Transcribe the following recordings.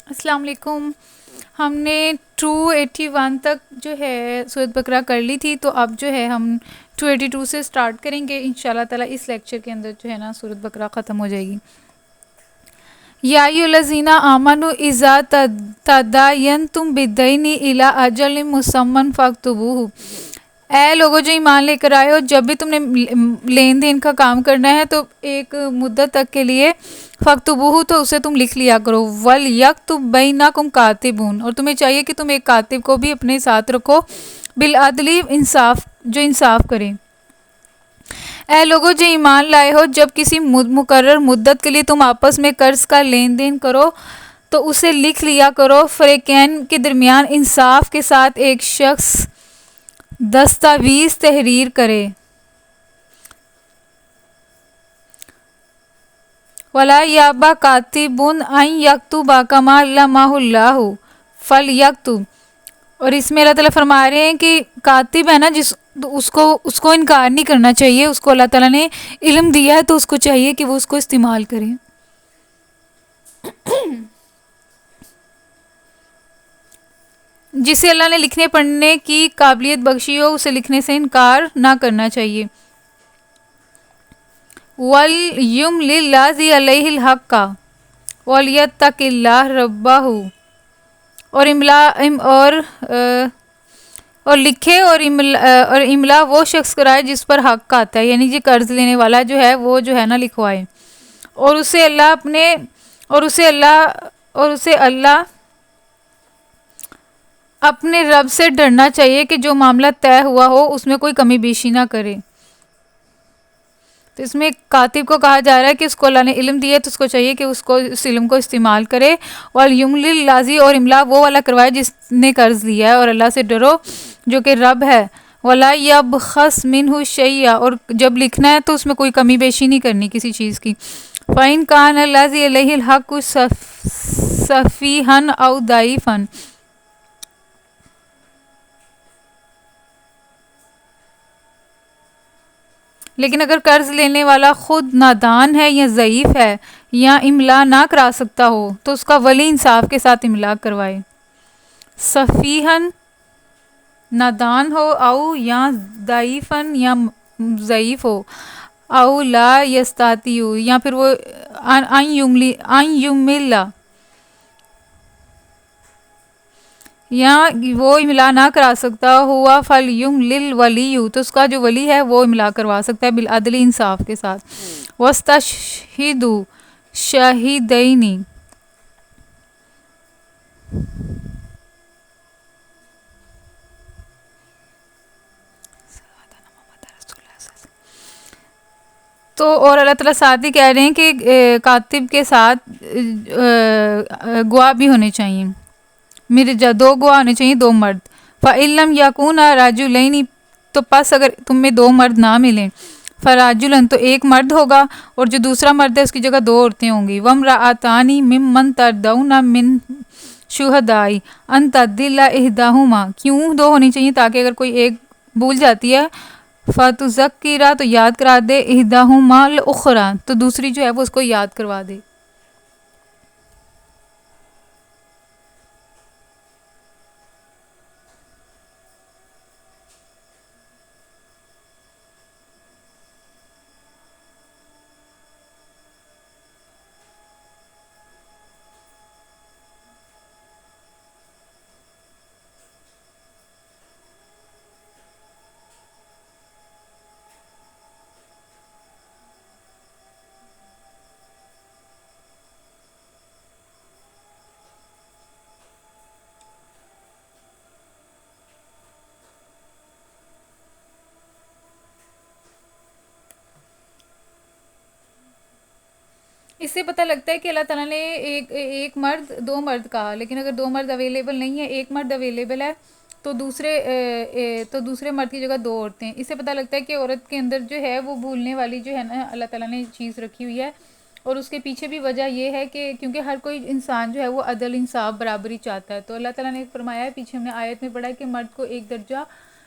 السلام علیکم. ہم نے 281 تک جو ہے سورۃ بقرہ کر لی تھی، تو اب جو ہے ہم 282 سے سٹارٹ کریں گے انشاءاللہ تعالیٰ. اس لیکچر کے اندر جو ہے نا سورۃ بقرہ ختم ہو جائے گی. یا ایھا الذین آمنوا اذا تداینتم بدین الی اجل مسمى فاکتبوہ. اے لوگوں جو ایمان لے کر آئے ہو، جب بھی تم نے لین دین کا کام کرنا ہے تو ایک مدت تک کے لیے فاکتبوہ، تو اسے تم لکھ لیا کرو. وَلْیَکْتُب بَیْنَکُم کاتبٌ، اور تمہیں چاہیے کہ تم ایک کاتب کو بھی اپنے ساتھ رکھو. بالعدل، انصاف، جو انصاف کرے. اے لوگوں جو ایمان لائے ہو، جب کسی مقرر مدت کے لیے تم آپس میں قرض کا لین دین کرو تو اسے لکھ لیا کرو. فریقین کے درمیان انصاف کے ساتھ ایک شخص دستاویز تحریر کرے. وَلَا یَأْبَ کَاتِبٌ أَن یَکْتُبَ کَمَا عَلَّمَہُ اللَّہُ فَلْیَکْتُب. اور اس میں اللہ تعالیٰ فرما رہے ہیں کہ کاتب ہے نا، اس کو انکار نہیں کرنا چاہیے. اس کو اللہ تعالیٰ نے علم دیا ہے تو اس کو چاہیے کہ وہ اس کو استعمال کرے. جسے اللہ نے لکھنے پڑھنے کی قابلیت بخشی ہو، اسے لکھنے سے انکار نہ کرنا چاہیے. وَلْیُمْلِلْ الَّذِی عَلَیْہِ الْحَقُّ وَلْیَتَّقِ اللَّهَ رَبَّهُ. اور لکھے اور املا وہ شخص کرائے جس پر حق آتا ہے، یعنی جی قرض لینے والا جو ہے وہ جو ہے نا لکھوائے. اور اسے اللہ اپنے رب سے ڈرنا چاہیے کہ جو معاملہ طے ہوا ہو اس میں کوئی کمی بیشی نہ کرے. تو اس میں کاتب کو کہا جا رہا ہے کہ اس کو اللہ نے علم دیا ہے تو اس کو چاہیے کہ اس علم کو استعمال کرے. وَلْیُمْلِلْ الَّذِی، اور املا وہ والا کروائے جس نے قرض لیا ہے. اور اللہ سے ڈرو جو کہ رب ہے. وَلَا یَبْخَسْ مِنْہُ شَیْئًا، اور جب لکھنا ہے تو اس میں کوئی کمی بیشی نہیں کرنی کسی چیز کی. فَإِنْ کَانَ الَّذِی عَلَیْہِ الْحَقُّ سَفِیہًا أَوْ ضَعِیفًا. لیکن اگر قرض لینے والا خود نادان ہے یا ضعیف ہے یا املا نہ کرا سکتا ہو تو اس کا ولی انصاف کے ساتھ املا کروائے. سفیہن نادان ہو، او یا ضعیفن یا ضعیف ہو، او لا یستطیع، یا پھر وہ ان یملا، یا وہ املا نہ کرا سکتا ہوا. فلیملل ولی، تو اس کا جو ولی ہے وہ املا کروا سکتا ہے بالعدل، انصاف کے ساتھ. واستشہدوا شاہدین، تو اور اللہ تعالیٰ ساتھ ہی کہہ رہے ہیں کہ کاتب کے ساتھ گواہ بھی ہونے چاہیے. میرے 2 گواہ ہونے چاہیے، 2 مرد. فَإِن لَمْ يَكُونَا رَجُلَيْنِ، تو پس اگر تم میں 2 مرد نہ ملیں، فَرَجُلٌ، تو ایک مرد ہوگا اور جو دوسرا مرد ہے اس کی جگہ 2 عورتیں ہوں گی. وَامْرَأَتَانِ مِمَّن تَرْضَوْنَ مِنَ الشُّهَدَاءِ أَن تَعْدِلَ إِحْدَاهُمَا. کیوں 2 ہونی چاہیے؟ تاکہ اگر کوئی ایک بھول جاتی ہے فَتُذَکِّرَ، تو یاد کرا دے، إِحْدَاهُمَا الْأُخْرَى، تو دوسری جو ہے وہ اس کو یاد کروا دے. اس سے پتہ لگتا ہے کہ اللہ تعالیٰ نے ایک مرد 2 مرد کہا، لیکن اگر 2 مرد اویلیبل نہیں ہے، ایک مرد اویلیبل ہے تو دوسرے مرد کی جگہ 2 عورتیں. اس سے پتہ لگتا ہے کہ عورت کے اندر جو ہے وہ بھولنے والی جو ہے نا اللہ تعالیٰ نے چیز رکھی ہوئی ہے. اور اس کے پیچھے بھی وجہ یہ ہے کہ کیونکہ ہر کوئی انسان جو ہے وہ عدل، انصاف، برابری چاہتا ہے. تو اللہ تعالیٰ نے فرمایا ہے، پیچھے ہم نے آیت میں پڑھا ہے کہ مرد کو ایک درجہ،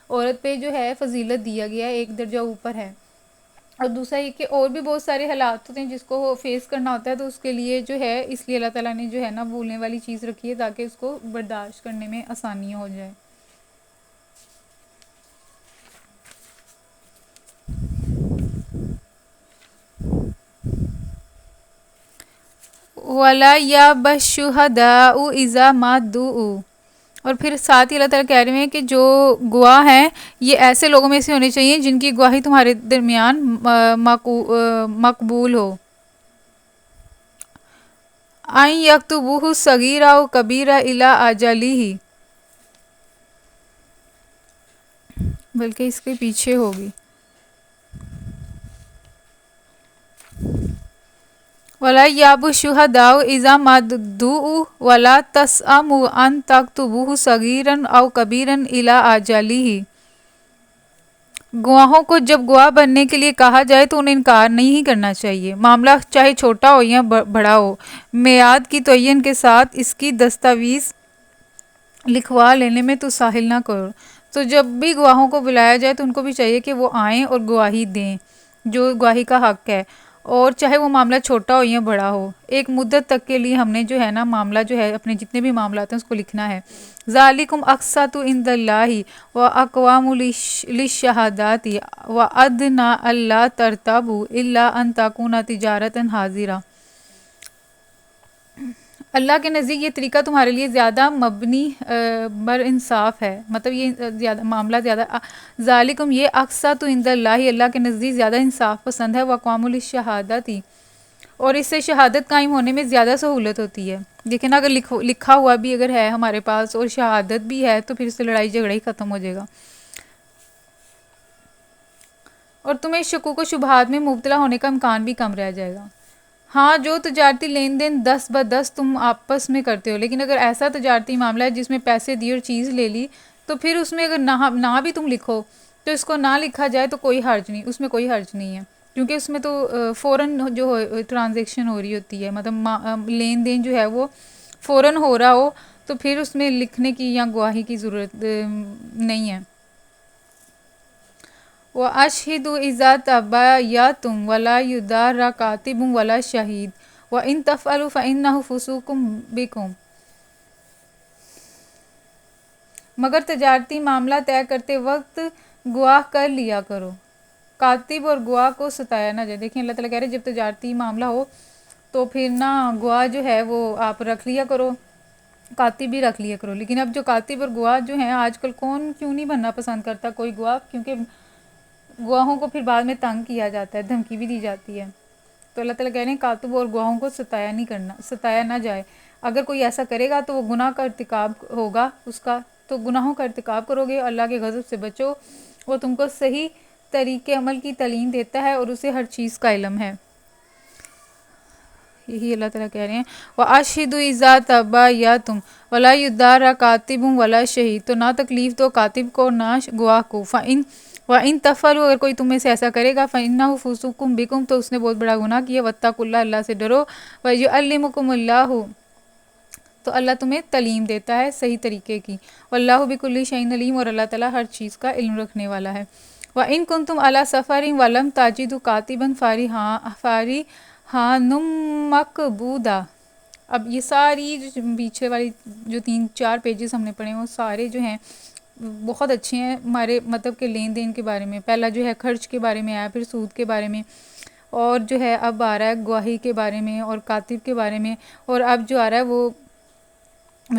عورت پہ جو ہے فضیلت دیا گیا ہے، ایک درجہ اوپر ہے. اور دوسرا یہ کہ اور بھی بہت سارے حالات ہوتے ہیں جس کو فیس کرنا ہوتا ہے، تو اس کے لیے جو ہے اس لیے اللہ تعالیٰ نے جو ہے نا بھولنے والی چیز رکھی ہے تاکہ اس کو برداشت کرنے میں آسانی ہو جائے۔ وَلَا يَأْبَ الشُّهَدَاءُ إِذَا مَا دُعُوا، اور پھر ساتھ ہی اللہ تعالیٰ کہہ رہے ہیں کہ جو گواہ ہیں یہ ایسے لوگوں میں سے ہونے چاہیے جن کی گواہی تمہارے درمیان مقبول ہو۔ أَن يَكْتُبُوهُ صَغِيرًا أَوْ كَبِيرًا إِلَىٰ أَجَلِهِ، بلکہ اس کے پیچھے ہوگی وَلَا يَأْبَ الشُّهَدَاءُ إِذَا مَا دُعُوا وَلَا تَسْأَمُوا أَن تَكْتُبُوهُ صَغِيرًا أَوْ كَبِيرًا إِلَىٰ أَجَلِهِ، گواہوں کو جب گواہ بننے کے لیے کہا جائے تو انہیں انکار نہیں کرنا چاہیے، معاملہ چاہے چھوٹا ہو یا بڑا ہو، میعاد کی تعین کے ساتھ اس کی دستاویز لکھوا لینے میں تو ساہل نہ کرو۔ تو جب بھی گواہوں کو بلایا جائے تو ان کو بھی چاہیے کہ وہ آئیں اور گواہی دیں جو گواہی کا حق ہے، اور چاہے وہ معاملہ چھوٹا ہو یا بڑا ہو، ایک مدت تک کے لیے ہم نے جو ہے نا معاملہ جو ہے اپنے جتنے بھی معاملات ہیں اس کو لکھنا ہے۔ ذالکم اقسط عند اللہ واقوام للشہادات وادنی الا ترتابوا الا ان تکون تجارتا حاضرہ، اللہ کے نزدیک یہ طریقہ تمہارے لیے زیادہ مبنی بر انصاف ہے، مطلب یہ زیادہ معاملہ زیادہ ذالکم یہ اقسط عند اللہ، اللہ کے نزدیک زیادہ انصاف پسند ہے، واقوام للشہادات، اور اس سے شہادت قائم ہونے میں زیادہ سہولت ہوتی ہے۔ دیکھیں نا اگر لکھا ہوا بھی اگر ہے ہمارے پاس اور شہادت بھی ہے تو پھر اس سے لڑائی جھگڑا ہی ختم ہو جائے گا، اور تمہیں شکوک و شبہات میں مبتلا ہونے کا امکان بھی کم رہ جائے گا۔ ہاں جو تجارتی لین دین 10 ب 10 تم آپس میں کرتے ہو، لیکن اگر ایسا تجارتی معاملہ ہے جس میں پیسے دی اور چیز لے لی، تو پھر اس میں اگر نہ بھی تم لکھو تو اس کو نہ لکھا جائے تو کوئی حرج نہیں، اس میں کوئی حرج نہیں ہے، کیونکہ اس میں تو فوراً جو ٹرانزیکشن ہو رہی ہوتی ہے، مطلب لین دین جو ہے وہ فوراً ہو رہا ہو، تو پھر اس میں لکھنے کی یا گواہی کی ضرورت نہیں ہے۔ وَأَشْهِدُوا إِذَا تَبَايَعْتُمْ وَلَا يُضَارَّ كَاتِبٌ وَلَا شَهِيدٌ وَإِن تَفْعَلُوا فَإِنَّهُ فُسُوقٌ بِكُمْ، مگر تجارتی معاملہ طے کرتے وقت گواہ کر لیا کرو، کاتب اور گواہ کو ستایا نہ جائے۔ دیکھیں اللہ تعالیٰ کہہ رہے ہیں جب تجارتی معاملہ ہو تو پھر نا گواہ جو ہے وہ آپ رکھ لیا کرو، کاتب بھی رکھ لیا کرو، لیکن اب جو کاتب اور گواہ جو ہیں آج کل کون کیوں نہیں بننا پسند کرتا کوئی گواہ، کیونکہ گواہوں کو پھر بعد میں تنگ کیا جاتا ہے، دھمکی بھی دی جاتی ہے، تو اللہ تعالیٰ کہہ رہے ہیں کاتب اور گواہوں کو ستایا نہ جائے، اگر کوئی ایسا کرے گا تو وہ گناہ کا ارتکاب ہوگا اس کا، تو گناہوں کا ارتکاب کرو گے، اللہ کے غضب سے بچو، وہ تم کو صحیح طریقے عمل کی تعلیم دیتا ہے اور اسے ہر چیز کا علم ہے۔ یہی اللہ تعالیٰ کہہ رہے ہیں وَأَشْهِدُوا إِذَا تَبَايَعْتُمْ وَلَا يُضَارَّ كَاتِبٌ وَلَا شَهِيدٌ، تو نہ تکلیف دو کاتب کو نہ گواہ کو، وَإِن تَفْعَلُوا، اگر کوئی تم میں سے ایسا کرے گا فَإِنَّهُ فُسُوقٌ بِكُمْ، تو اس نے بہت بڑا گناہ کیا، وَاتَّقُوا اللَّهَ، اللہ سے ڈرو، وَيُعَلِّمُكُمُ اللَّهُ، تو اللہ تمہیں تعلیم دیتا ہے صحیح طریقے کی، وَاللَّهُ بِكُلِّ شَيْءٍ عَلِيمٌ، اور اللہ تعالیٰ ہر چیز کا علم رکھنے والا ہے۔ وَإِن كُنتُمْ عَلَىٰ سَفَرٍ وَلَمْ تَجِدُوا كَاتِبًا فَرِهَانٌ مَّقْبُوضَةٌ، اب یہ ساری جو پیچھے والی جو 3-4 پیجز ہم نے پڑھے ہیں وہ سارے جو ہیں بہت اچھے ہیں ہمارے مطلب کہ لین دین کے بارے میں، پہلا جو ہے خرچ کے بارے میں آیا، پھر سود کے بارے میں، اور جو ہے اب آ رہا ہے گواہی کے بارے میں اور کاتب کے بارے میں، اور اب جو آ رہا ہے وہ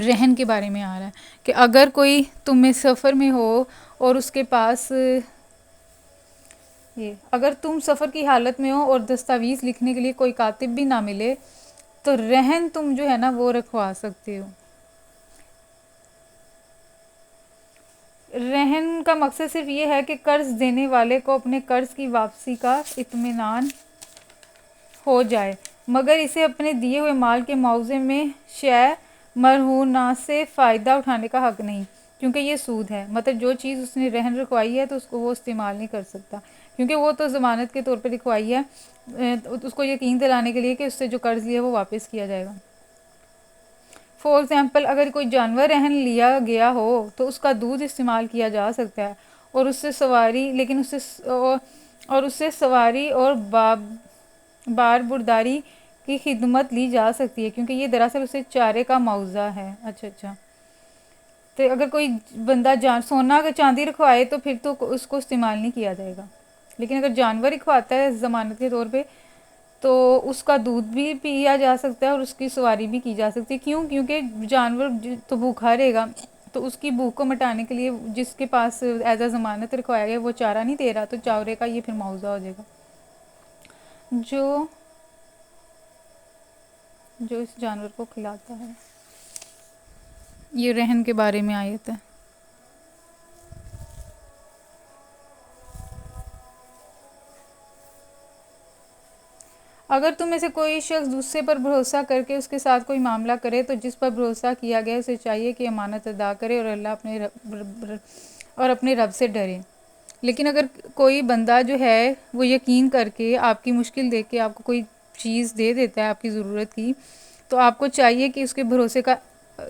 رہن کے بارے میں آ رہا ہے کہ اگر کوئی تم میں سفر میں ہو اور اس کے پاس اگر تم سفر کی حالت میں ہو اور دستاویز لکھنے کے لیے کوئی کاتب بھی نہ ملے تو رہن تم جو ہے نا وہ رکھوا سکتے ہو۔ رہن کا مقصد صرف یہ ہے کہ قرض دینے والے کو اپنے قرض کی واپسی کا اطمینان ہو جائے، مگر اسے اپنے دیے ہوئے مال کے معاوضے میں شے مرہونہ سے فائدہ اٹھانے کا حق نہیں، کیونکہ یہ سود ہے، مطلب جو چیز اس نے رہن رکھوائی ہے تو اس کو وہ استعمال نہیں کر سکتا، کیونکہ وہ تو ضمانت کے طور پہ رکھوائی ہے، اس کو یقین دلانے کے لیے کہ اس سے جو قرض لیا وہ واپس کیا جائے گا۔ فار ایگزامپل اگر کوئی جانور رہن لیا گیا ہو تو اس کا دودھ استعمال کیا جا سکتا ہے اور اس سے سواری، لیکن اس سے اور اس سے سواری اور بار برداری کی خدمت لی جا سکتی ہے، کیونکہ یہ دراصل اسے چارے کا موضع ہے۔ اچھا، تو اگر کوئی بندہ سونا اگر چاندی رکھوائے تو پھر تو اس کو استعمال نہیں کیا جائے گا، لیکن اگر جانور رکھواتا ہے ضمانت کے طور پہ تو اس کا دودھ بھی پیا جا سکتا ہے اور اس کی سواری بھی کی جا سکتی ہے۔ کیوں؟ کیونکہ جانور تو بھوکھا رہے گا، تو اس کی بھوک کو مٹانے کے لیے جس کے پاس ایز اے ضمانت رکھوایا گیا وہ چارہ نہیں دے رہا، تو چارے کا یہ پھر موضوع ہو جائے گا جو اس جانور کو کھلاتا ہے۔ یہ رہن کے بارے میں آیت ہے۔ اگر تم میں سے کوئی شخص دوسرے پر بھروسہ کر کے اس کے ساتھ کوئی معاملہ کرے تو جس پر بھروسہ کیا گیا اسے چاہیے کہ امانت ادا کرے اور اپنے رب سے ڈرے۔ لیکن اگر کوئی بندہ جو ہے وہ یقین کر کے آپ کی مشکل دیکھ کے آپ کو کوئی چیز دے دیتا ہے آپ کی ضرورت کی، تو آپ کو چاہیے کہ اس کے بھروسے کا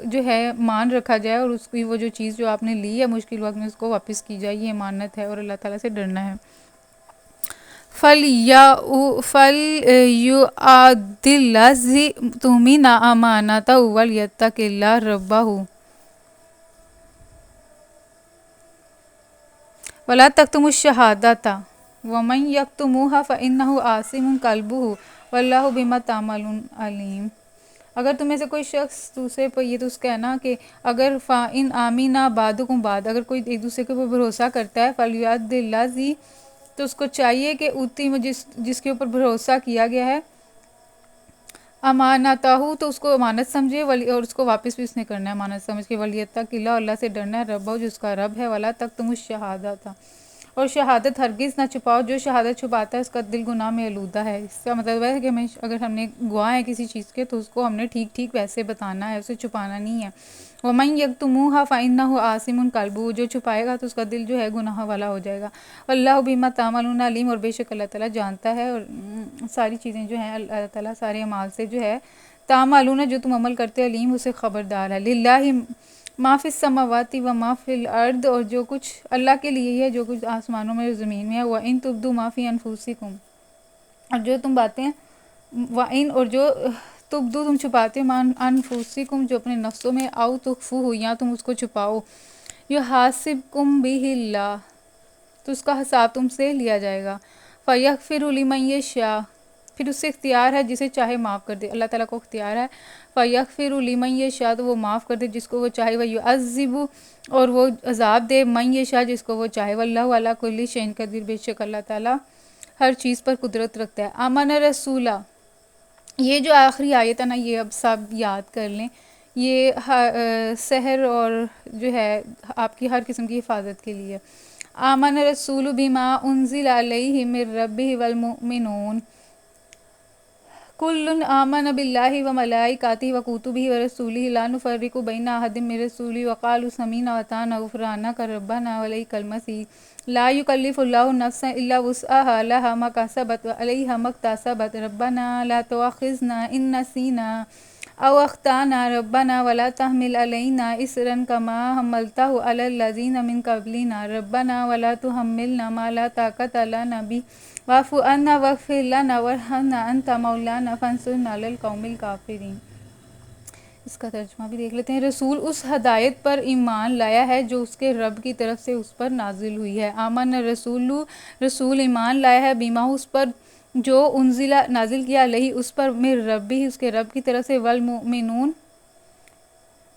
جو ہے مان رکھا جائے اور اس کی وہ جو چیز جو آپ نے لی ہے مشکل وقت میں اس کو واپس کی جائے۔ یہ امانت ہے اور اللہ تعالیٰ سے ڈرنا ہے۔ فَلْيُؤَدِّ الَّذِي اؤْتُمِنَ أَمَانَتَهُ وَلْيَتَّقِ اللَّهَ رَبَّهُ وَلَا تَكْتُمُوا الشَّهَادَةَ وَمَنْ يَكْتُمْهَا فَإِنَّهُ آثِمٌ قَلْبُهُ وَاللَّهُ بِمَا تَعْمَلُونَ عَلِيمٌ۔ اگر تم میں سے کوئی شخص دوسرے پر، یہ تو اس کا ہے نا کہ اگر فَإِنْ آمِنَ بَعْضُكُمْ بَعْضًا، اگر کوئی ایک دوسرے کے اوپر بھروسہ کرتا ہے، فَلْيُؤَدِّ الَّذِي، تو اس کو چاہیے کہ اوتی میں جس کے اوپر بھروسہ کیا گیا ہے امانتہ، تو اس کو امانت سمجھے، اور اس کو واپس بھی اس نے کرنا ہے امانت سمجھ کے، ولیتق اللہ، اللہ سے ڈرنا ہے، رب جو اس کا رب ہے، ولا تکتموا الشہادۃ، اور شہادت ہرگز نہ چھپاؤ، جو شہادت چھپاتا ہے اس کا دل گناہ میں آلودہ ہے۔ اس کا مطلب ہے کہ اگر ہم نے گواہ ہے کسی چیز کے تو اس کو ہم نے ٹھیک ویسے بتانا ہے، اسے چھپانا نہیں ہے۔ وَمَن يَكْتُمُوهَا فَإِنَّهُ آثِمٌ قَلْبُهُ، جو چھپائے گا تو اس کا دل جو ہے گناہ والا ہو جائے گا۔ واللہ بما تعملون علیم، اور بے شک اللہ تعالیٰ جانتا ہے اور ساری چیزیں جو ہیں اللہ تعالیٰ سارے اعمال سے جو ہے تعملون جو تم عمل کرتے علیم اسے خبردار ہے۔ للہ ما فی السماوات و ما فی الارض، اور جو کچھ اللہ کے لیے ہے جو کچھ آسمانوں میں اور زمین میں ہے۔ وَإِن تُبْدُوا مَا فِي أَنفُسِكُمْ، اور جو تم باتیں وَإِن، اور جو تبدو تم چھپاتے ہو، مان انفسکم جو اپنے نفسوں میں، او تخفوہ یا تم اس کو چھپاؤ، یحاسبکم بہ اللہ، تو اس کا حساب تم سے لیا جائے گا۔ فیغفر لمن یشاء، پھر اس سے اختیار ہے جسے چاہے معاف کر دے، اللہ تعالیٰ کو اختیار ہے۔ فیغفر لمن یشاء، تو وہ معاف کر دے جس کو وہ چاہے، ویعذب، اور وہ عذاب دے من یشاء جس کو وہ چاہے۔ واللہ علی کل شیء قدیر، بے شک اللہ تعالیٰ ہر چیز پر قدرت رکھتا ہے۔ آمن رسولہ، یہ جو آخری آیت ہے نا یہ اب سب یاد کر لیں، یہ سحر اور جو ہے آپ کی ہر قسم کی حفاظت کے لیے۔ آمن رسول بما انزل علیہ من ربہ والمؤمنون کل آمن باللہ وملائکتہ وکتبہ ورسلہ لا نفرق بین احد من رسلہ وقالوا سمعنا واطعنا غفرانک ربنا والیک المصیر۔ لا یکلف اللہ نفسا الا وسعها لها ما کسبت وعلیہا ما اکتسبت ربنا لا تؤاخذنا ان نسینا او اخطأنا ربنا ولا تحمل علینا اصرا كما حملته علی الذین من قبلنا ربنا ولا تحملنا ما لا طاقة لنا به واعف عنا واغفر لنا وارحمنا انت مولانا فانصرنا علی القوم الکافرین۔ اس کا ترجمہ بھی دیکھ لیتے ہیں۔ رسول اس ہدایت پر ایمان لایا ہے جو اس کے رب کی طرف سے اس پر نازل ہوئی ہے۔ آمن رسول ایمان لایا ہے بیما اس پر جو انزل نازل کیا علیہ اس پر من ربی اس کے رب کی طرف سے، والمؤمنون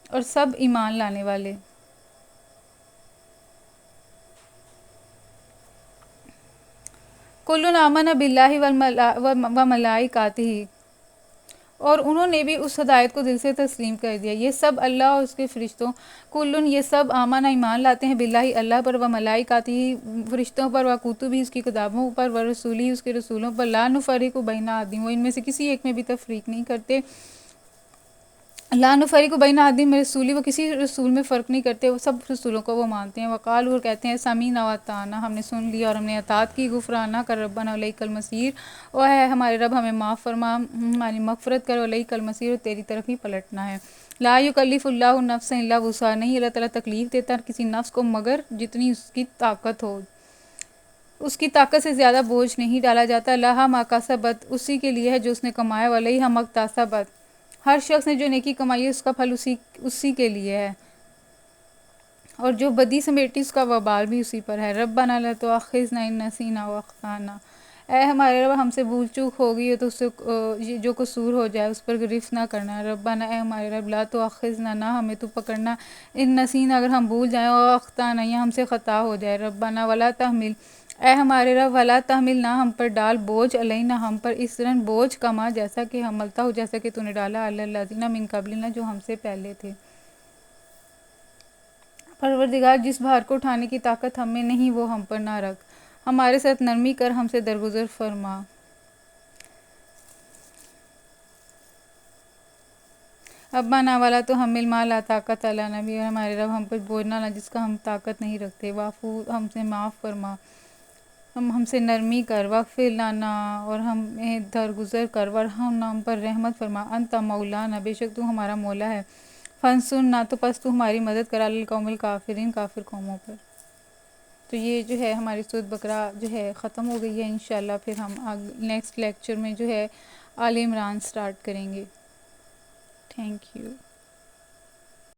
اور سب ایمان لانے والے۔ کل آمن باللہ وملائکتہ، اور انہوں نے بھی اس ہدایت کو دل سے تسلیم کر دیا، یہ سب اللہ اور اس کے فرشتوں، کلن یہ سب آمن ایمان لاتے ہیں باللہ اللہ پر، وملائکتہ فرشتوں پر، وکتبہ اس کی کتابوں پر، ورسولہ اس کے رسولوں پر، لا نفرق بین احد، وہ ان میں سے کسی ایک میں بھی تفریق نہیں کرتے، لا نفرق بین احد من رسولہ، وہ کسی رسول میں فرق نہیں کرتے، وہ سب رسولوں کو وہ مانتے ہیں۔ وقالوا، اور کہتے ہیں سمعنا واطعنا، ہم نے سن لیا اور ہم نے اطاعت کی، غفرانک ربنا الیک المصیر، او ہے ہمارے رب ہمیں معاف فرما، ہماری مغفرت کرو، الیک المصیر، اور تیری طرف ہی پلٹنا ہے۔ لا یکلف اللہ نفسا الا وسعها، نہیں اللہ تعالیٰ تکلیف دیتا کسی نفس کو مگر جتنی اس کی طاقت ہو، اس کی طاقت سے زیادہ بوجھ نہیں ڈالا جاتا. لہا ما کسبت، اسی کے لیے ہے جو اس نے کمایا. وعلیہا ما اکتسبت، ہر شخص نے جو نیکی کمائی ہے اس کا پھل اسی کے لیے ہے، اور جو بدی سمیٹی اس کا وبال بھی اسی پر ہے. ربنا لا تؤاخذنا ان نسینا واخطانا، اے ہمارے رب ہم سے بھول چوک ہو گئی ہے تو اس سے جو قصور ہو جائے اس پر گرفت نہ کرنا. ربنا، اے ہمارے رب، لا تؤاخذنا، نہ ہمیں تو پکڑنا، ان نسینا اگر ہم بھول جائیں، اور اخطانا یا ہم سے خطا ہو جائے. ربنا ولا تحمل، اے ہمارے رب، ولا تحمل، نہ ہم پر ڈال، بوجھ علینا ہم پر، اسرن بوجھ، کما جیسا کہ حملتا ہو جیسا کہ تو نے ڈالا، علی الذین من قبلنا جو ہم سے پہلے تھے. پروردگار، جس بھار کو اٹھانے کی طاقت ہم میں نہیں وہ ہم پر نہ رکھ، ہمارے ساتھ نرمی کر، ہم سے درگزر فرما. ربنا ولا تحمل ما لا طاقت لنا به، اور ہمارے رب ہم پر بوجھ نہ لا جس کا ہم طاقت نہیں رکھتے. واعف، ہم سے معاف فرما، ہم سے نرمی کر. واغفر لنا، اور ہمیں درگزر کر. وارحمنا، ہم پر رحمت فرما. انت مولانا، بے شک تو ہمارا مولا ہے. فانصرنا، تو پس تو ہماری مدد کر، علی القوم الکافرین، کافر قوموں پر. تو یہ جو ہے ہماری سورۃ بقرہ جو ہے ختم ہو گئی ہے. انشاءاللہ پھر ہم نیکسٹ لیکچر میں جو ہے آل عمران سٹارٹ کریں گے. Thank you.